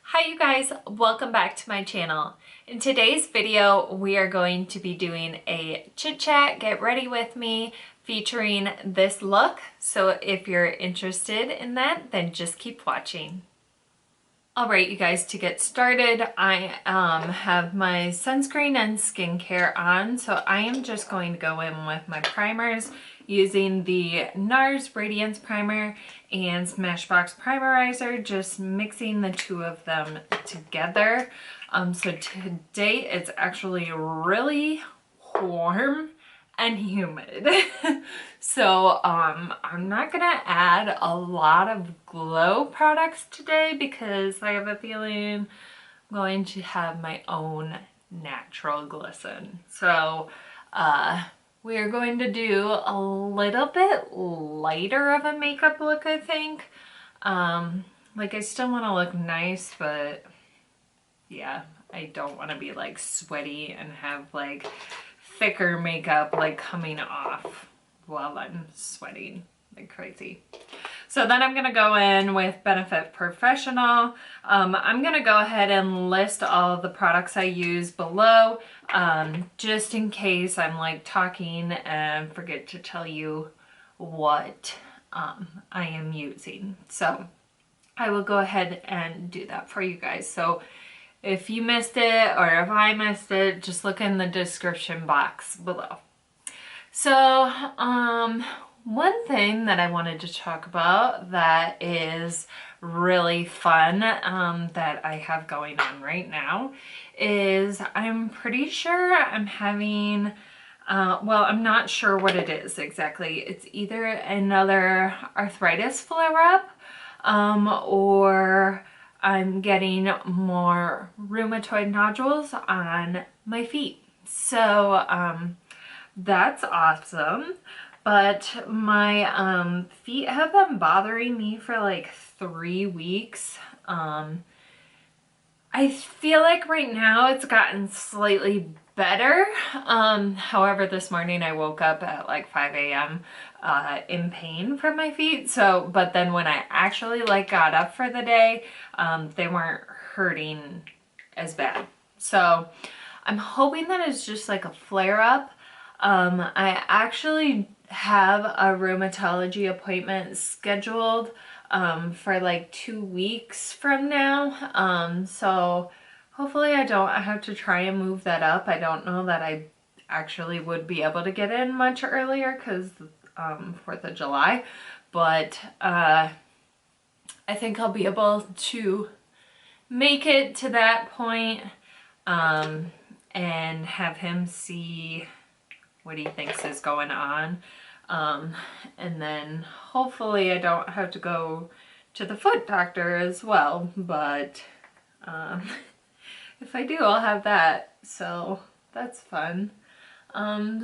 Hi you guys, welcome back to my channel. In today's video, we are going to be doing a chit chat, get ready with me, featuring this look. So if you're interested in that, then just keep watching. All right, you guys, to get started, I have my sunscreen and skincare on. So I am just going to go in with my primers using the Nars Radiance primer and Smashbox Primerizer, just mixing the two of them together. So today it's actually really warm and humid. So I'm not gonna add a lot of glow products today because I have a feeling I'm going to have my own natural glisten. So we are going to do a little bit lighter of a makeup look, I think. Like I still want to look nice, but yeah, I don't want to be like sweaty and have like thicker makeup like coming off while I'm sweating like crazy. So then I'm going to go in with Benefit Professional. I'm going to go ahead and list all of the products I use below, just in case I'm like talking and forget to tell you what I am using. So I will go ahead and do that for you guys. So if you missed it or if I missed it, just look in the description box below. So, one thing that I wanted to talk about that is really fun that I have going on right now is I'm pretty sure I'm having, well, I'm not sure what it is exactly. It's either another arthritis flare-up or I'm getting more rheumatoid nodules on my feet. So that's awesome. But my feet have been bothering me for like 3 weeks. I feel like right now it's gotten slightly better. However, this morning I woke up at like 5 a.m. In pain from my feet. So, but then when I actually like got up for the day, they weren't hurting as bad. So I'm hoping that it's just like a flare up. I actually have a rheumatology appointment scheduled for like 2 weeks from now. So hopefully I don't have to try and move that up. I don't know that I actually would be able to get in much earlier because 4th of July, but I think I'll be able to make it to that point and have him see what he thinks is going on. And then hopefully I don't have to go to the foot doctor as well, but if I do, I'll have that. So that's fun.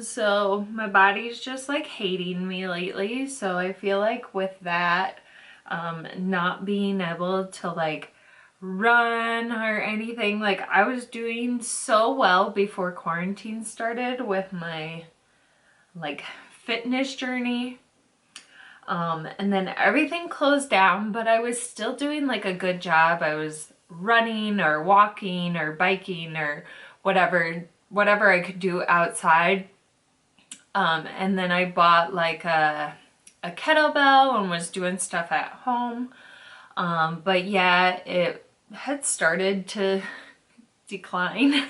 So my body's just like hating me lately. So I feel like with that, not being able to like run or anything, like I was doing so well before quarantine started with my like fitness journey. And then everything closed down, but I was still doing like a good job. I was running or walking or biking or whatever I could do outside. And then I bought like a kettlebell and was doing stuff at home. But yeah, it had started to decline.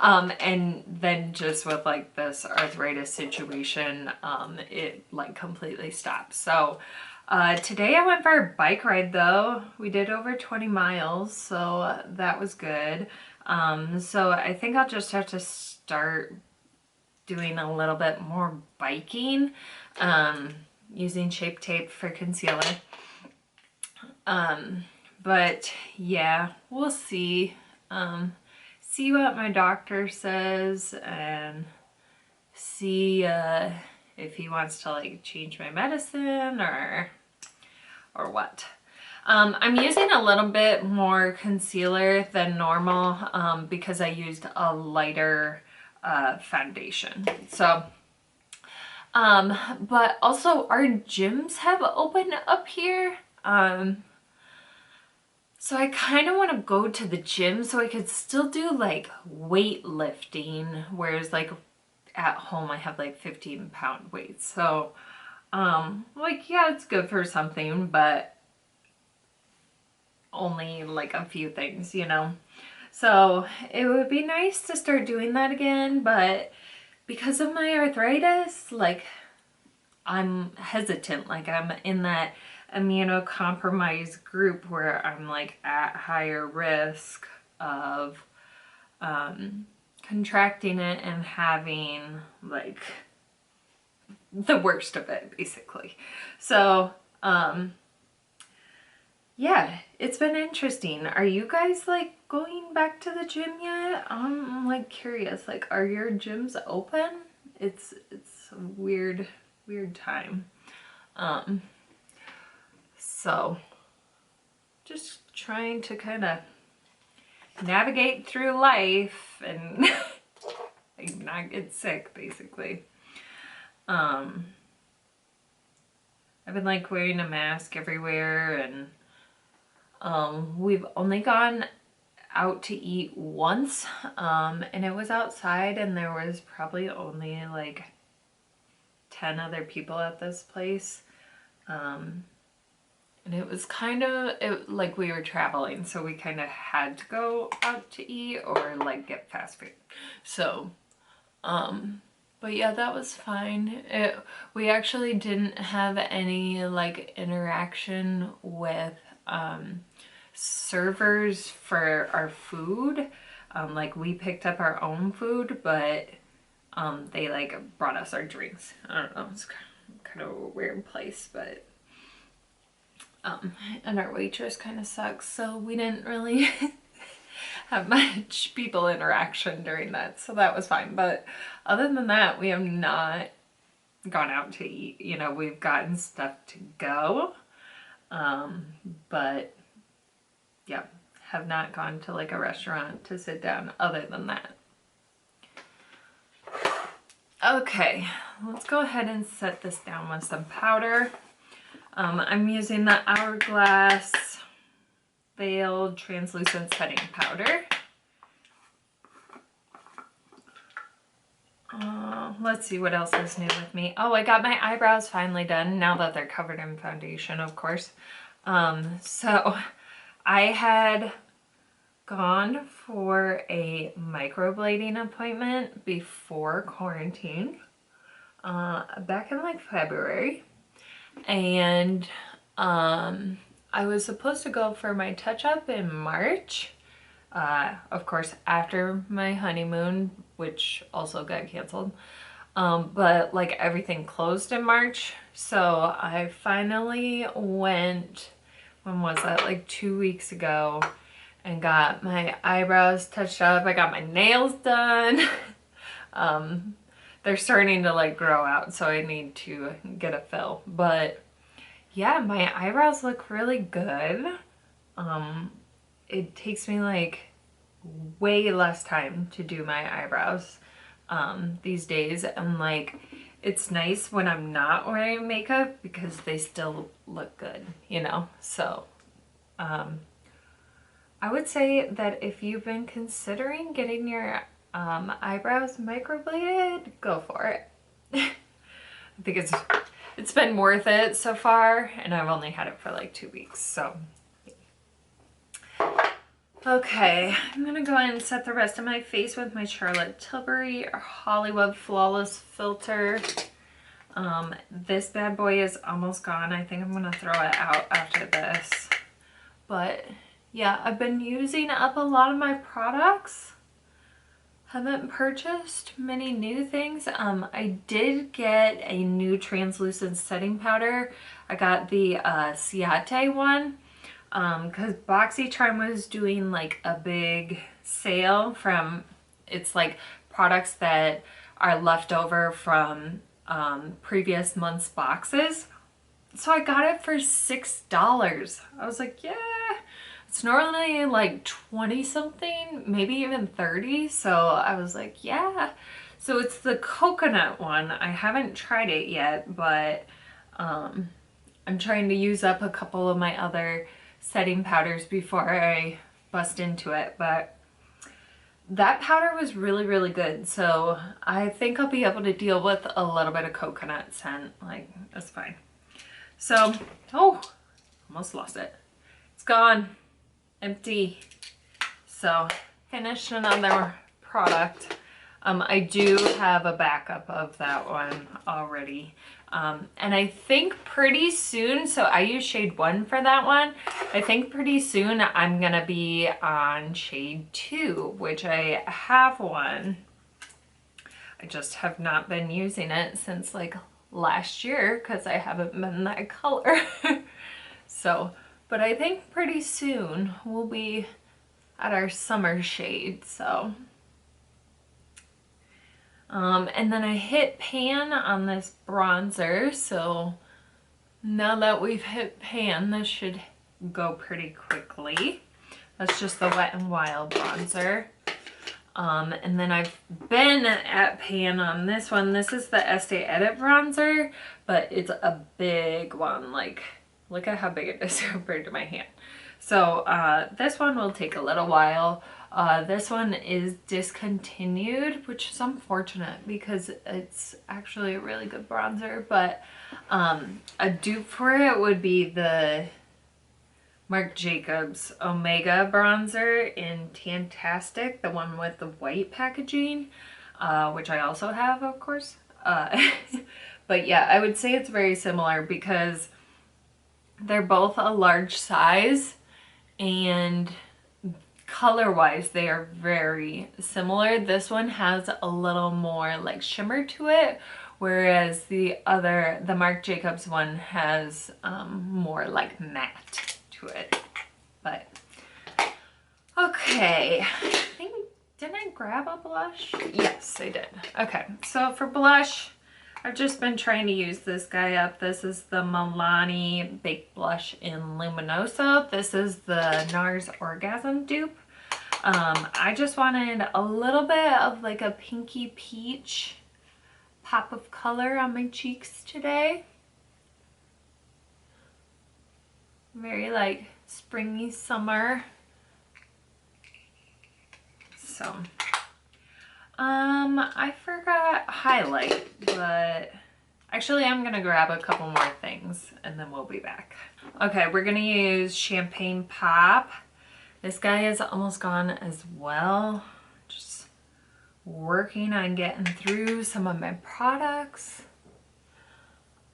And then just with like this arthritis situation, it like completely stopped. So today I went for a bike ride though. We did over 20 miles, so that was good. So I think I'll just have to start doing a little bit more biking, using Shape Tape for concealer. But yeah, we'll see. See what my doctor says and see if he wants to like change my medicine or what. I'm using a little bit more concealer than normal because I used a lighter foundation. So but also our gyms have opened up here. So I kind of want to go to the gym so I could still do like weightlifting, whereas like at home I have like 15-pound weights. So like, yeah, it's good for something, but only like a few things, you know? So it would be nice to start doing that again, but because of my arthritis, like I'm hesitant. Like I'm in that immunocompromised group where I'm like at higher risk of contracting it and having like the worst of it, basically. So yeah, it's been interesting. Are you guys like going back to the gym yet? I'm like curious, like are your gyms open? It's a weird time. So just trying to kind of navigate through life and like not get sick, basically. I've been like wearing a mask everywhere, and we've only gone out to eat once, and it was outside, and there was probably only like 10 other people at this place. And it was kind of like we were traveling, so we kind of had to go out to eat or like get fast food. So, but yeah, that was fine. We actually didn't have any like interaction with servers for our food. Like we picked up our own food, but they like brought us our drinks. I don't know, it's kind of a weird place, but and our waitress kind of sucks, so we didn't really have much people interaction during that, so that was fine. But other than that, we have not gone out to eat. You know, we've gotten stuff to go, but yeah, have not gone to like a restaurant to sit down other than that. Okay, let's go ahead and set this down with some powder. I'm using the Hourglass Veiled Translucent Setting Powder. Let's see what else is new with me. Oh, I got my eyebrows finally done now that they're covered in foundation, of course. So I had gone for a microblading appointment before quarantine, back in like February. And I was supposed to go for my touch-up in March, of course after my honeymoon, which also got canceled, but like everything closed in March, so I finally went, when was that, like 2 weeks ago, and got my eyebrows touched up. I got my nails done. They're starting to like grow out, so I need to get a fill. But yeah, my eyebrows look really good. It takes me like way less time to do my eyebrows these days, and like it's nice when I'm not wearing makeup because they still look good, you know? So I would say that if you've been considering getting your eyebrows microbladed, go for it. I think it's been worth it so far, and I've only had it for like 2 weeks, so. Okay, I'm gonna go ahead and set the rest of my face with my Charlotte Tilbury Hollywood Flawless Filter. This bad boy is almost gone. I think I'm gonna throw it out after this. But yeah, I've been using up a lot of my products. Haven't purchased many new things. I did get a new translucent setting powder. I got the Ciate one because BoxyCharm was doing like a big sale from, it's like products that are left over from previous month's boxes. So I got it for $6. I was like, yeah. It's normally like 20 something, maybe even 30. So I was like, yeah. So it's the coconut one. I haven't tried it yet, but I'm trying to use up a couple of my other setting powders before I bust into it, but that powder was really, really good. So I think I'll be able to deal with a little bit of coconut scent. Like, that's fine. So, oh, almost lost it. It's gone. Empty. So, finished another product. I do have a backup of that one already. And I think pretty soon, so I use shade 1 for that one. I think pretty soon I'm gonna be on shade 2, which I have one. I just have not been using it since like last year because I haven't been that color. So, but I think pretty soon we'll be at our summer shade, so. And then I hit pan on this bronzer, so now that we've hit pan, this should go pretty quickly. That's just the Wet n Wild bronzer. And then I've been at pan on this one. This is the Estee Edit bronzer, but it's a big one. Like, look at how big it is compared to my hand. So this one will take a little while. This one is discontinued, which is unfortunate because it's actually a really good bronzer, but a dupe for it would be the Marc Jacobs Omega bronzer in Tantastic, the one with the white packaging, which I also have, of course. But yeah, I would say it's very similar because they're both a large size, and color-wise they are very similar. This one has a little more like shimmer to it, whereas the Marc Jacobs one has more like matte to it. But okay, I think, didn't I grab a blush? Yes, I did. Okay, so for blush, I've just been trying to use this guy up. This is the Milani Baked Blush in Luminoso. This is the Nars Orgasm dupe. I just wanted a little bit of like a pinky peach pop of color on my cheeks today. Very like springy summer. So, I forgot highlight, but actually I'm gonna grab a couple more things and then we'll be back. Okay, we're gonna use Champagne Pop. This guy is almost gone as well. Just working on getting through some of my products.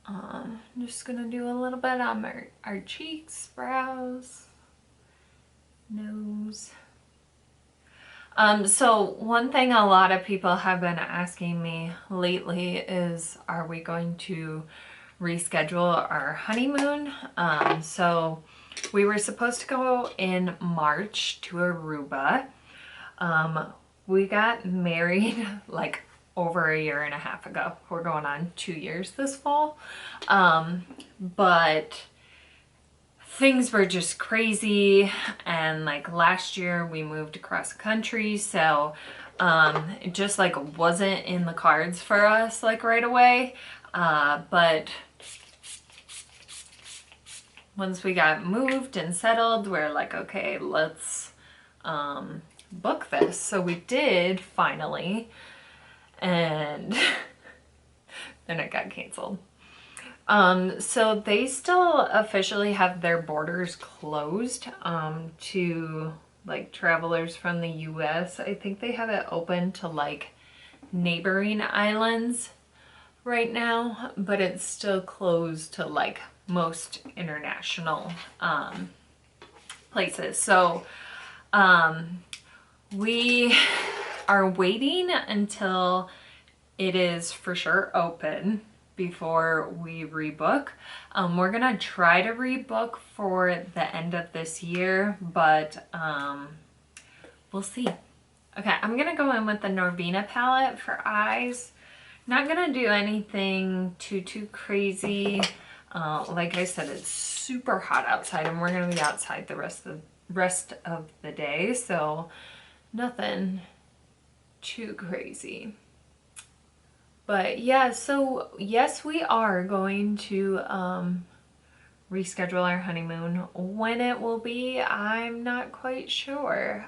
I'm just gonna do a little bit on our cheeks, brows, nose. So one thing a lot of people have been asking me lately is, are we going to reschedule our honeymoon? So we were supposed to go in March to Aruba. We got married like over 1.5 years ago. We're going on 2 years this fall. But things were just crazy, and like last year we moved across the country, so it just like wasn't in the cards for us like right away. But once we got moved and settled, we're like, okay, let's book this. So we did finally, and then it got canceled. So they still officially have their borders closed to like travelers from the US. I think they have it open to like neighboring islands right now, but it's still closed to like most international places. So we are waiting until it is for sure open before we rebook. We're gonna try to rebook for the end of this year, but we'll see. Okay, I'm gonna go in with the Norvina palette for eyes. Not gonna do anything too crazy. Like I said, it's super hot outside, and we're gonna be outside the rest of the day, so nothing too crazy. But yeah, so yes, we are going to reschedule our honeymoon. When it will be, I'm not quite sure.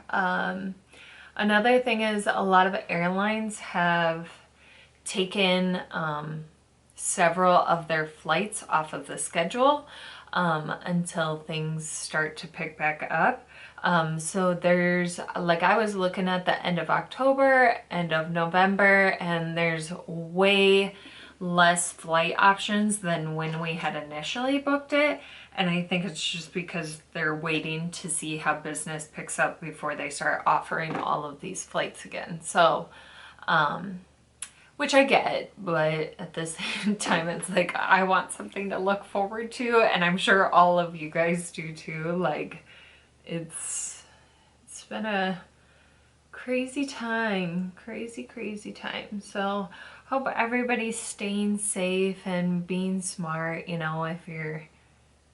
Another thing is a lot of airlines have taken several of their flights off of the schedule until things start to pick back up. So there's, like, I was looking at the end of October, end of November, and there's way less flight options than when we had initially booked it. And I think it's just because they're waiting to see how business picks up before they start offering all of these flights again. So, which I get, but at the same time, it's like, I want something to look forward to, and I'm sure all of you guys do too. Like, it's been a crazy time, crazy time. So hope everybody's staying safe and being smart. You know, if you're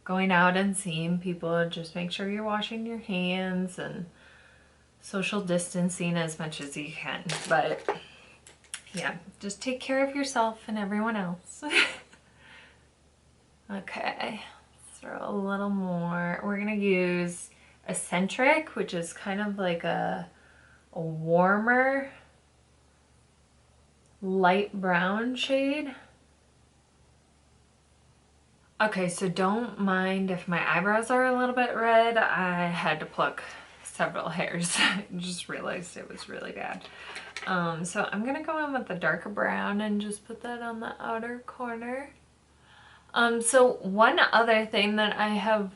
going out and seeing people, just make sure you're washing your hands and social distancing as much as you can. But yeah, just take care of yourself and everyone else. Okay, let's throw a little more. We're gonna use Eccentric, which is kind of like a warmer light brown shade. Okay, so don't mind if my eyebrows are a little bit red. I had to pluck several hairs. I just realized it was really bad. So I'm gonna go in with the darker brown and just put that on the outer corner. So one other thing that I have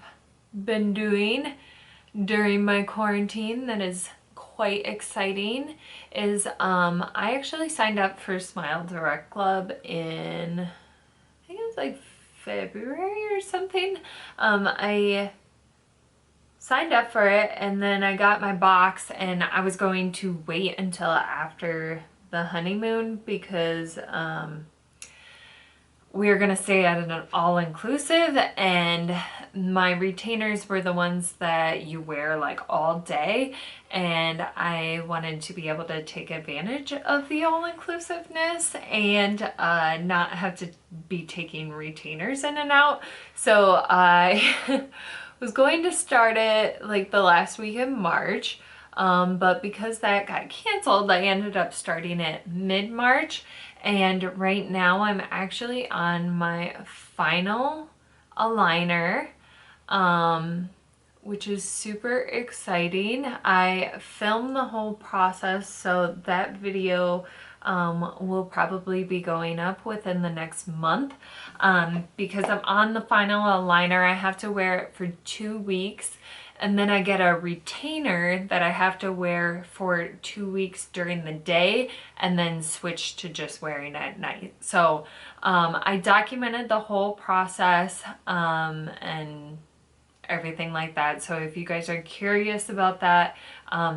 been doing during my quarantine that is quite exciting is I actually signed up for Smile Direct Club in, I think it was like February or something. I signed up for it and then I got my box, and I was going to wait until after the honeymoon because we were gonna stay at an all-inclusive, and my retainers were the ones that you wear like all day, and I wanted to be able to take advantage of the all-inclusiveness and not have to be taking retainers in and out. So I was going to start it like the last week in March, but because that got canceled, I ended up starting it mid-March. And right now I'm actually on my final aligner, which is super exciting. I filmed the whole process, so that video will probably be going up within the next month. Because I'm on the final aligner, I have to wear it for 2 weeks. And then I get a retainer that I have to wear for 2 weeks during the day and then switch to just wearing at night. So I documented the whole process and everything like that. So if you guys are curious about that,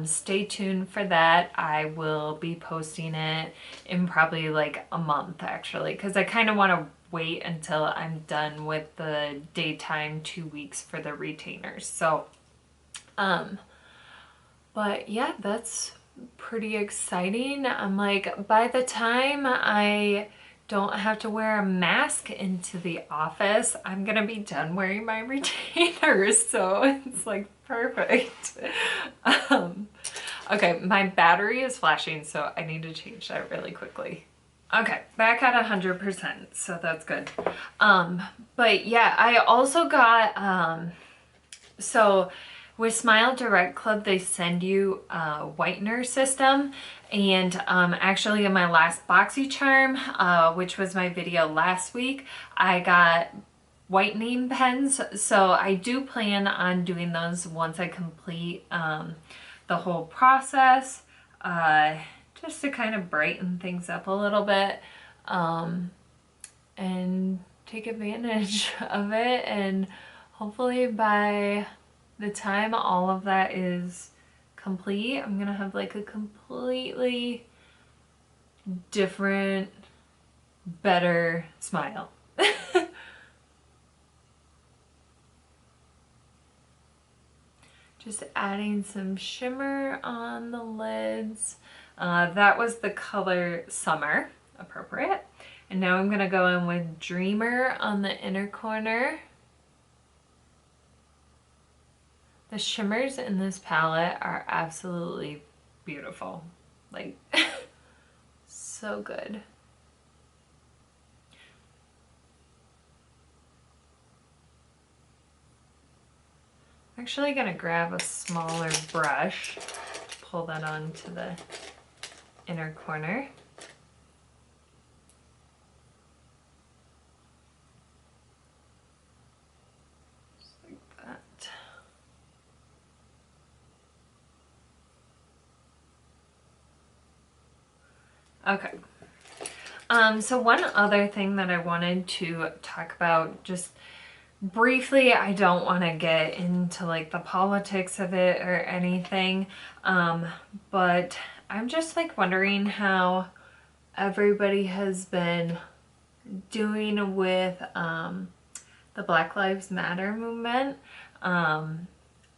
stay tuned for that. I will be posting it in probably like a month actually, because I kind of want to wait until I'm done with the daytime 2 weeks for the retainers. So but yeah, that's pretty exciting. I'm like, by the time I don't have to wear a mask into the office, I'm gonna be done wearing my retainers, so it's like perfect. Okay, my battery is flashing, so I need to change that really quickly. Okay, back at 100%, so that's good. But yeah, I also got, so with Smile Direct Club, they send you a whitener system, and actually in my last BoxyCharm, which was my video last week, I got whitening pens, so I do plan on doing those once I complete the whole process, just to kind of brighten things up a little bit and take advantage of it, and hopefully by the time all of that is complete, I'm gonna have like a completely different, better smile. Just adding some shimmer on the lids. That was the color Summer, appropriate. And now I'm gonna go in with Dreamer on the inner corner. The shimmers in this palette are absolutely beautiful. Like, so good. I'm actually gonna grab a smaller brush, pull that onto the inner corner. Just like that. Okay. So one other thing that I wanted to talk about just briefly, I don't want to get into like the politics of it or anything, but I'm just like wondering how everybody has been doing with the Black Lives Matter movement. I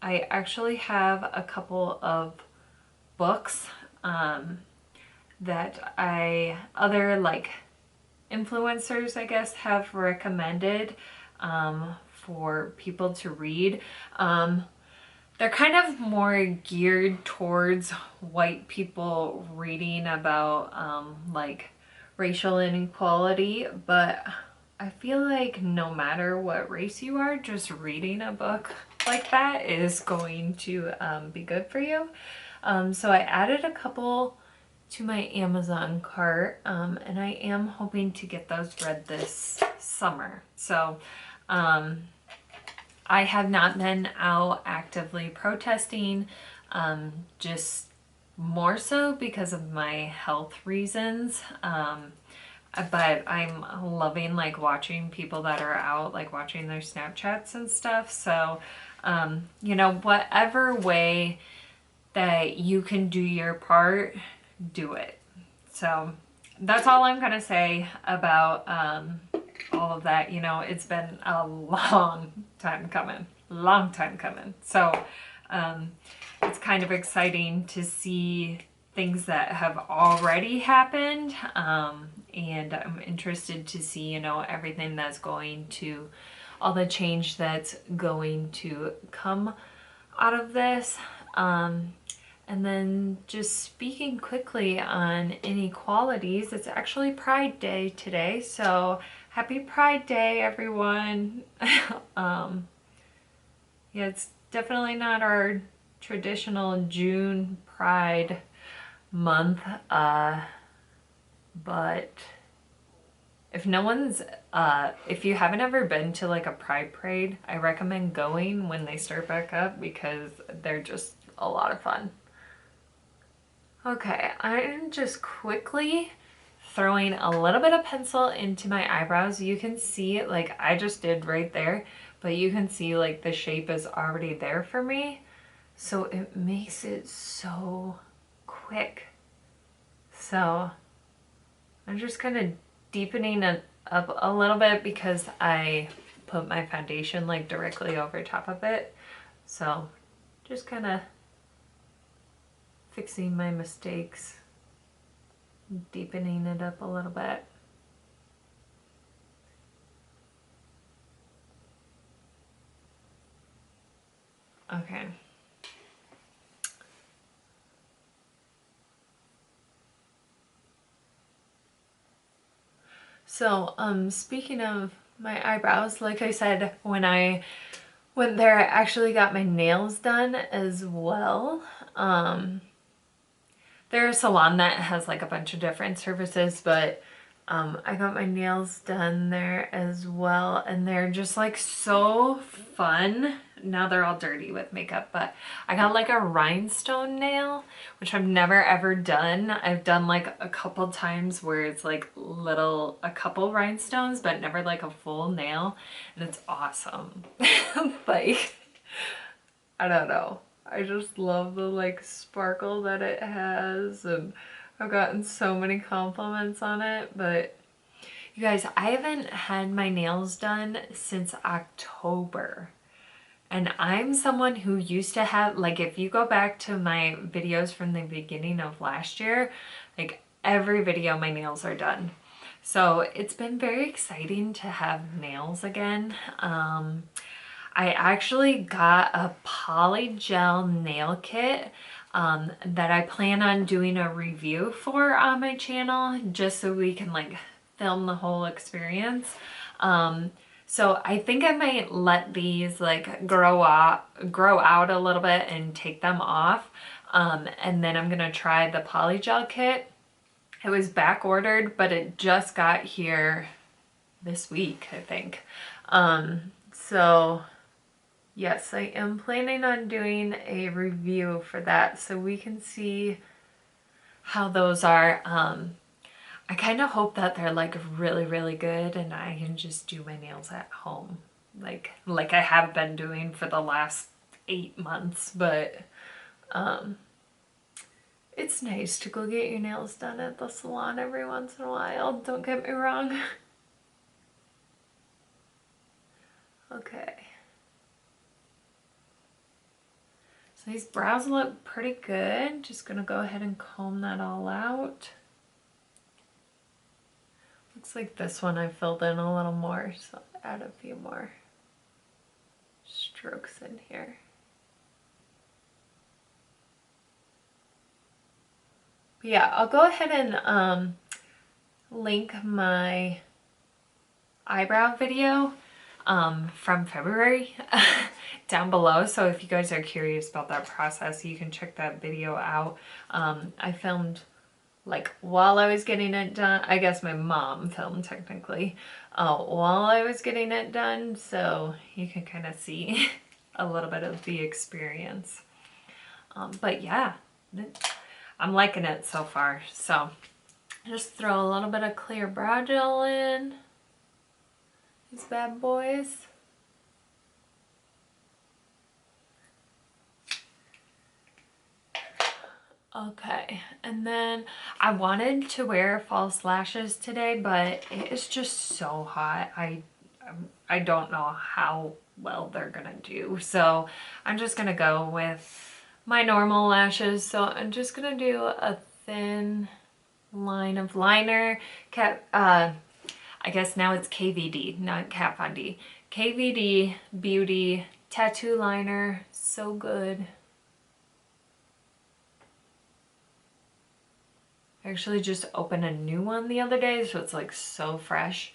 actually have a couple of books that other like influencers, I guess, have recommended for people to read. They're kind of more geared towards white people reading about like racial inequality, but I feel like no matter what race you are, just reading a book like that is going to be good for you. So I added a couple to my Amazon cart, and I am hoping to get those read this summer. So I have not been out actively protesting, just more so because of my health reasons. But I'm loving like watching people that are out, like watching their Snapchats and stuff. So, you know, whatever way that you can do your part, do it. So that's all I'm gonna say about all of that. You know, it's been a long time coming. So it's kind of exciting to see things that have already happened, and I'm interested to see, you know, everything that's going to, all the change that's going to come out of this. And then just speaking quickly on inequalities, it's actually Pride Day today, so happy Pride Day, everyone. Yeah, it's definitely not our traditional June Pride month, but if no one's, if you haven't ever been to like a Pride parade, I recommend going when they start back up because they're just a lot of fun. Okay, I'm just quickly throwing a little bit of pencil into my eyebrows. You can see it like I just did right there, but you can see like the shape is already there for me. So it makes it so quick. So I'm just kind of deepening it up a little bit because I put my foundation like directly over top of it. So just kind of fixing my mistakes, deepening it up a little bit. Okay. So, speaking of my eyebrows, like I said, when I went there, I actually got my nails done as well. They're a salon that has like a bunch of different services, but I got my nails done there as well, and they're just like so fun. Now they're all dirty with makeup, but I got like a rhinestone nail, which I've never ever done. I've done like a couple times where it's like a couple rhinestones, but never like a full nail, and it's awesome. Like, I don't know. I just love the like sparkle that it has, and I've gotten so many compliments on it. But you guys, I haven't had my nails done since October. And I'm someone who used to have, like, if you go back to my videos from the beginning of last year, like every video my nails are done. So it's been very exciting to have nails again. I actually got a poly gel nail kit that I plan on doing a review for on my channel, just so we can like film the whole experience. So I think I might let these like grow out a little bit and take them off. And then I'm gonna try the poly gel kit. It was back ordered, but it just got here this week, I think. So yes, I am planning on doing a review for that so we can see how those are. I kind of hope that they're like really, really good and I can just do my nails at home. Like I have been doing for the last 8 months, but it's nice to go get your nails done at the salon every once in a while, don't get me wrong. Okay. So these brows look pretty good. Just gonna go ahead and comb that all out. Looks like this one I filled in a little more, so I'll add a few more strokes in here. But yeah, I'll go ahead and link my eyebrow video from February down below, so if you guys are curious about that process, you can check that video out. I filmed like while I was getting it done. I guess my mom filmed technically while I was getting it done, so you can kind of see a little bit of the experience. But yeah, I'm liking it so far. So just throw a little bit of clear brow gel in these bad boys. Okay, and then I wanted to wear false lashes today, but it is just so hot. I don't know how well they're gonna do, so I'm just gonna go with my normal lashes. So I'm just gonna do a thin line of liner. I guess now it's KVD, not Kat Von D. KVD Beauty Tattoo Liner, so good. I actually just opened a new one the other day, so it's like so fresh.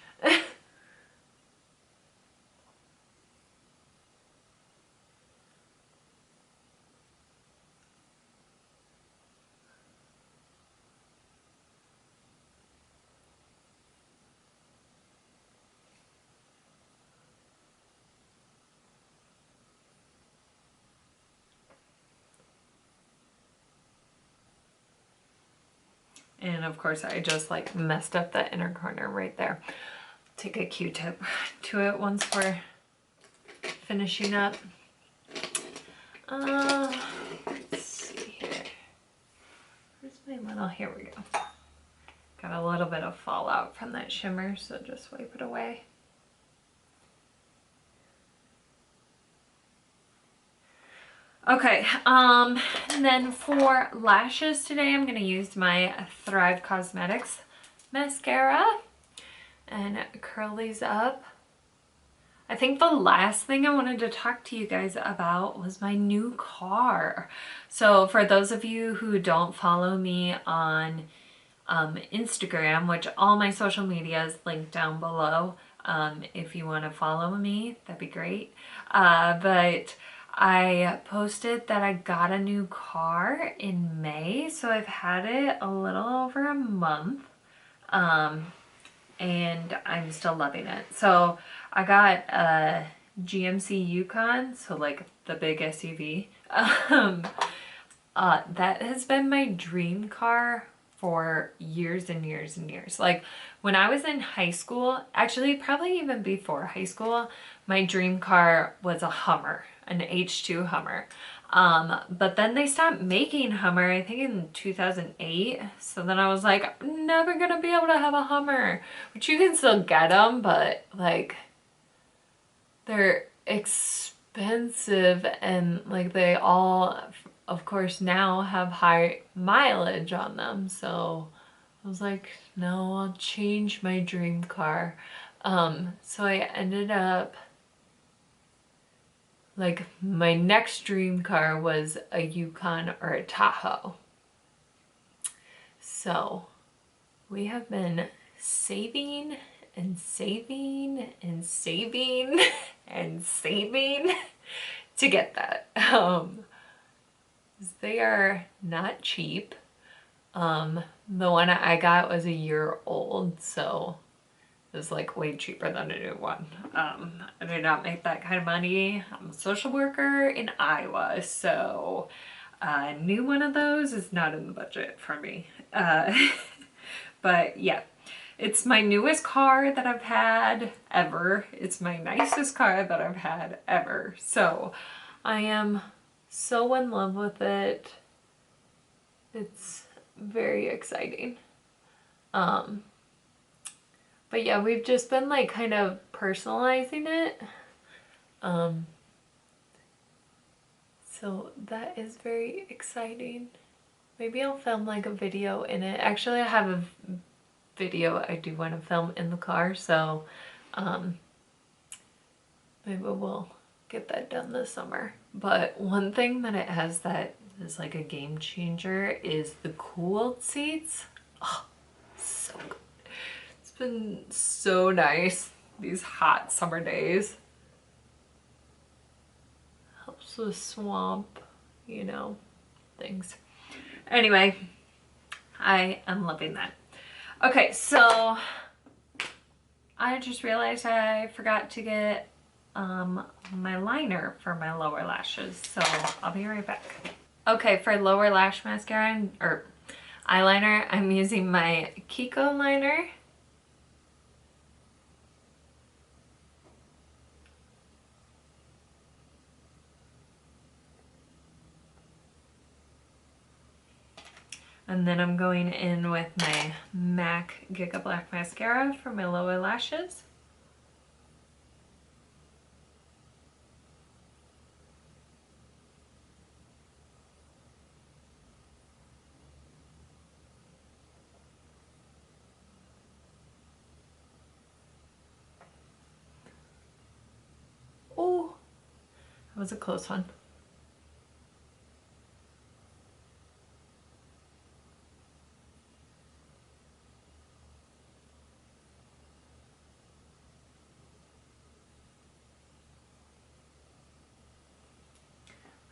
And of course I just like messed up that inner corner right there. Take a Q-tip to it once we're finishing up. Let's see here. Where's my little, here we go. Got a little bit of fallout from that shimmer, so just wipe it away. Okay, and then for lashes today, I'm going to use my Thrive Causemetics mascara and curl these up. I think the last thing I wanted to talk to you guys about was my new car. So for those of you who don't follow me on Instagram, which all my social media is linked down below, if you want to follow me, that'd be great. But I posted that I got a new car in May, so I've had it a little over a month, and I'm still loving it. So I got a GMC Yukon, so like the big SUV. That has been my dream car for years and years and years. Like when I was in high school, actually probably even before high school, my dream car was a Hummer, an H2 Hummer. But then they stopped making Hummer, I think in 2008. So then I was like, I'm never gonna be able to have a Hummer, which you can still get them, but like they're expensive and like they all, of course, now have high mileage on them. So I was like, no, I'll change my dream car. So I ended up Like my next dream car was a Yukon or a Tahoe. So we have been saving and saving and saving and saving to get that. They are not cheap. The one I got was a year old, so it was like way cheaper than a new one. I do not make that kind of money. I'm a social worker in Iowa, so a new one of those is not in the budget for me. But yeah, it's my newest car that I've had ever. It's my nicest car that I've had ever. So I am so in love with it. It's very exciting. But yeah, we've just been like kind of personalizing it. So that is very exciting. Maybe I'll film like a video in it. Actually, I have a video I do want to film in the car, so maybe we'll get that done this summer. But one thing that it has that is like a game changer is the cooled seats. Oh, so good. It's been so nice these hot summer days. Helps with swamp, you know, things. Anyway, I am loving that. Okay, so I just realized I forgot to get my liner for my lower lashes, so I'll be right back. Okay, for lower lash mascara or eyeliner, I'm using my Kiko liner. And then I'm going in with my MAC Gigablack Mascara for my lower lashes. Oh, that was a close one.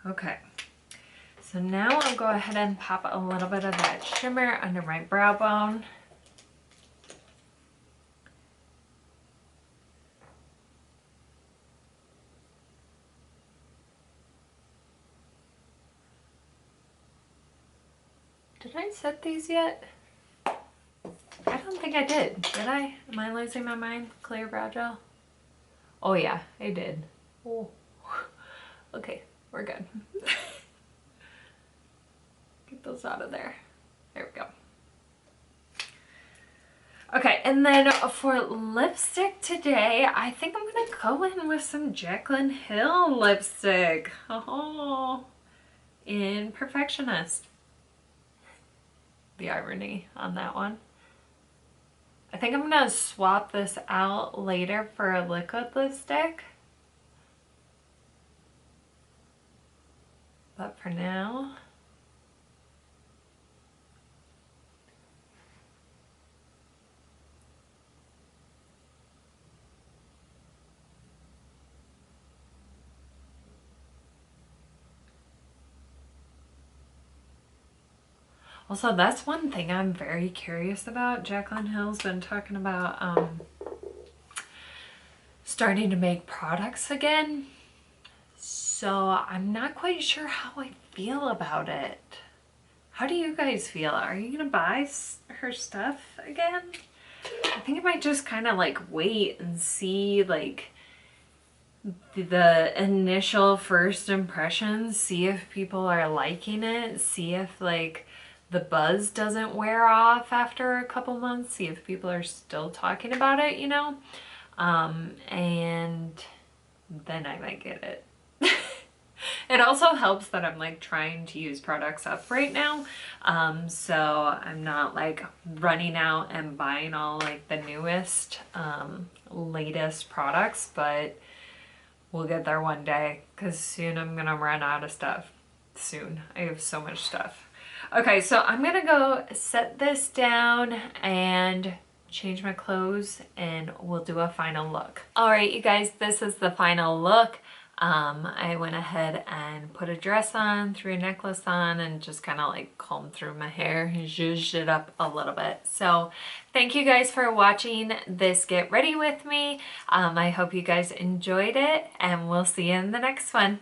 Okay, so now I'll go ahead and pop a little bit of that shimmer under my brow bone. Did I set these yet? I don't think I did. Did I? Am I losing my mind? Clear brow gel? Oh yeah, I did. Oh. Okay, we're good. Get those out of there. There we go. Okay, and then for lipstick today, I think I'm gonna go in with some Jaclyn Hill lipstick. Oh, in Perfectionist. The irony on that one. I think I'm gonna swap this out later for a liquid lipstick. But for now, also, that's one thing I'm very curious about. Jaclyn Hill's been talking about starting to make products again. So I'm not quite sure how I feel about it. How do you guys feel? Are you gonna buy her stuff again? I think I might just kind of like wait and see like the initial first impressions, see if people are liking it, see if like the buzz doesn't wear off after a couple months, see if people are still talking about it, you know? And then I might get it. It also helps that I'm like trying to use products up right now. So I'm not like running out and buying all like the newest, latest products, but we'll get there one day, because soon I'm gonna run out of stuff. Soon. I have so much stuff. Okay, so I'm gonna go set this down and change my clothes, and we'll do a final look. All right, you guys, this is the final look. I went ahead and put a dress on, threw a necklace on, and just kind of like combed through my hair and zhuzhed it up a little bit. So thank you guys for watching this Get Ready With Me. I hope you guys enjoyed it, and we'll see you in the next one.